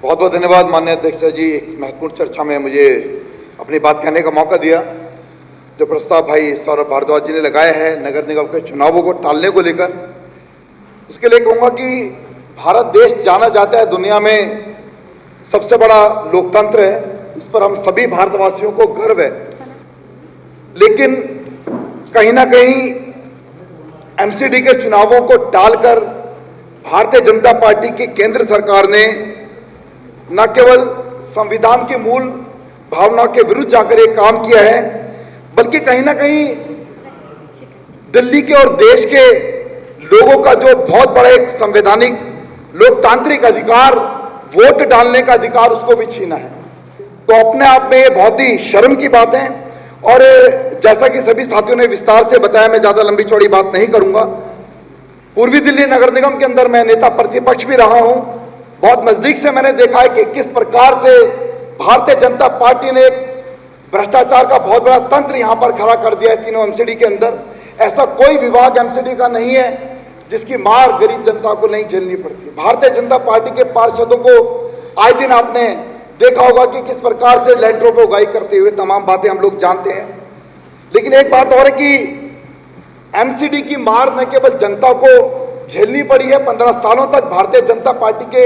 बहुत बहुत धन्यवाद माननीय अध्यक्ष जी, एक महत्वपूर्ण चर्चा में मुझे अपनी बात कहने का मौका दिया। जो प्रस्ताव भाई सौरभ भारद्वाज जी ने लगाया है नगर निगम के चुनावों को टालने को लेकर, उसके लिए कहूँगा कि भारत देश जाना जाता है दुनिया में सबसे बड़ा लोकतंत्र है, इस पर हम सभी भारतवासियों को गर्व है। लेकिन कहीं ना कहीं एमसीडी के चुनावों को टालकर भारतीय जनता पार्टी की केंद्र सरकार ने न केवल संविधान की मूल भावना के विरुद्ध जाकर एक काम किया है, बल्कि कहीं ना कहीं दिल्ली के और देश के लोगों का जो बहुत बड़ा एक संवैधानिक लोकतांत्रिक अधिकार, वोट डालने का अधिकार, उसको भी छीना है। तो अपने आप में ये बहुत ही शर्म की बात है। और जैसा कि सभी साथियों ने विस्तार से बताया, मैं ज्यादा लंबी चौड़ी बात नहीं करूंगा। पूर्वी दिल्ली नगर निगम के अंदर मैं नेता प्रतिपक्ष भी रहा हूं, बहुत नजदीक से मैंने देखा है कि किस प्रकार से भारतीय जनता पार्टी ने एक भ्रष्टाचार का बहुत बड़ा तंत्र यहां पर खड़ा कर दिया है। तीनों एमसीडी के अंदर ऐसा कोई विभाग एमसीडी का नहीं है जिसकी मार गरीब जनता को नहीं झेलनी पड़ती। भारतीय जनता पार्टी के पार्षदों को आए दिन आपने देखा होगा कि किस प्रकार से लैंडरों पर उगाई करते हुए, तमाम बातें हम लोग जानते हैं। लेकिन एक बात और है कि एमसीडी की मार न केवल जनता को झेलनी पड़ी है 15 सालों तक भारतीय जनता पार्टी के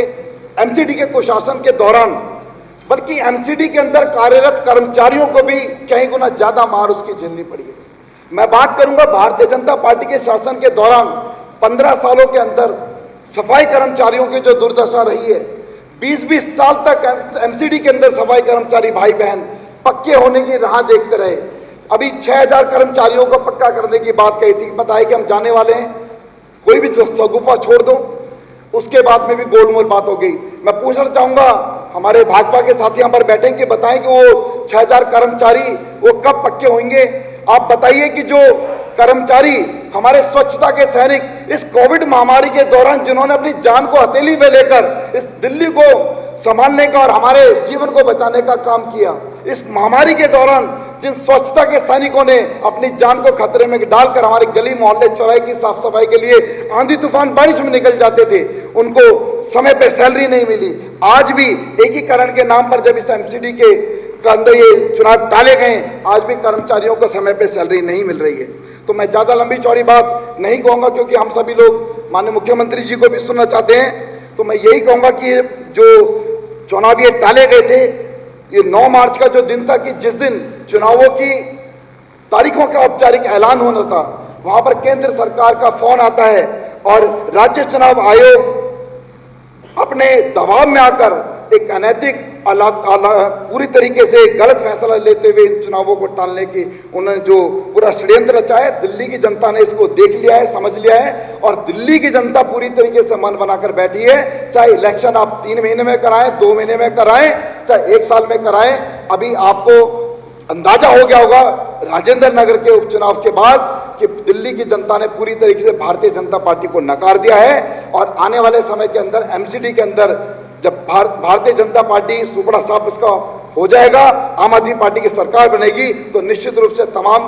एमसीडी के कुशासन के दौरान, बल्कि एमसीडी के अंदर कार्यरत कर्मचारियों को भी कहीं गुना ज्यादा मार उसकी झेलनी पड़ी है। मैं बात करूंगा भारतीय जनता पार्टी के शासन के दौरान 15 सालों के अंदर सफाई कर्मचारियों की जो दुर्दशा रही है। 20-20 साल तक एमसीडी के अंदर सफाई कर्मचारी भाई बहन पक्के होने की राह देखते रहे। अभी 6000 कर्मचारियों को पक्का करने की बात कही थी, बताया कि हम जाने वाले हैं, कोई भी सगुफा छोड़ दो, उसके बाद में भी गोलमोल बात हो गई। मैं पूछना चाहूंगा हमारे भाजपा के साथी यहां पर बैठे कि बताएं कि वो 6000 कर्मचारी वो कब पक्के होंगे। आप बताइए कि जो कर्मचारी हमारे स्वच्छता के सैनिक इस कोविड महामारी के दौरान जिन्होंने अपनी जान को हथेली में लेकर इस दिल्ली को संभालने का और हमारे जीवन को बचाने का काम किया, इस महामारी के दौरान जिन स्वच्छता के सैनिकों ने अपनी जान को खतरे में डालकर हमारे गली मोहल्ले चौराहे की साफ सफाई के लिए आंधी तूफान बारिश में निकल जाते थे, उनको समय पे सैलरी नहीं मिली। आज भी एकीकरण के नाम पर जब इस एमसीडी के अंदर ये चुनाव टाले गए, आज भी कर्मचारियों को समय पे सैलरी नहीं मिल रही है। तो मैं ज्यादा लंबी चौड़ी बात नहीं कहूंगा, क्योंकि हम सभी लोग माननीय मुख्यमंत्री जी को भी सुनना चाहते हैं। तो मैं यही कहूंगा कि जो चुनाव ये टाले गए थे, ये 9 मार्च का जो दिन था कि जिस दिन चुनावों की तारीखों का औपचारिक ऐलान होना था, वहां पर केंद्र सरकार का फोन आता है और राज्य चुनाव आयोग अपने दबाव में आकर एक अनैतिक पूरी तरीके से गलत फैसला लेते हुए इन चुनावों को टालने की उन्होंने जो पूरा षड्यंत्र रचा है, दिल्ली की जनता ने इसको देख लिया है, समझ लिया है। और दिल्ली की जनता पूरी तरीके से मन बनाकर बैठी है। चाहे इलेक्शन आप 3 महीने में कराएं, 2 महीने में कराएं, चाहे 1 साल में कराएं। अभी आपको अंदाजा हो गया होगा राजेंद्र नगर के उपचुनाव के बाद कि दिल्ली की जनता ने पूरी तरीके से भारतीय जनता पार्टी को नकार दिया है। और आने वाले समय के अंदर एमसीडी के अंदर जब भारतीय जनता पार्टी सुपड़ा साफ इसका हो जाएगा, आम आदमी पार्टी की सरकार बनेगी, तो निश्चित रूप से तमाम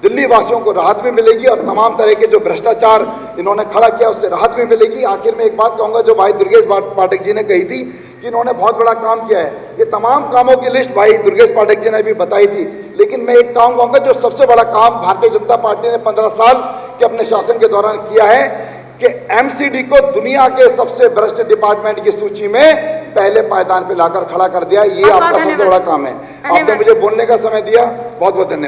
दिल्ली वासियों को राहत भी मिलेगी और तमाम तरह के जो भ्रष्टाचार इन्होंने खड़ा किया उससे राहत भी मिलेगी। आखिर में एक बात कहूंगा, जो भाई दुर्गेश पाठक जी ने कही थी कि इन्होंने बहुत बड़ा काम किया है, ये तमाम कामों की लिस्ट भाई दुर्गेश पाठक जी ने भी बताई थी। लेकिन मैं एक काम कहूंगा, जो सबसे बड़ा काम भारतीय जनता पार्टी ने 15 साल के अपने शासन के दौरान किया है कि एमसीडी को दुनिया के सबसे भ्रष्ट डिपार्टमेंट की सूची में पहले पायदान पे लाकर खड़ा कर दिया। ये आपका सबसे बड़ा काम है। आपने मुझे बोलने का समय दिया, बहुत बहुत धन्यवाद।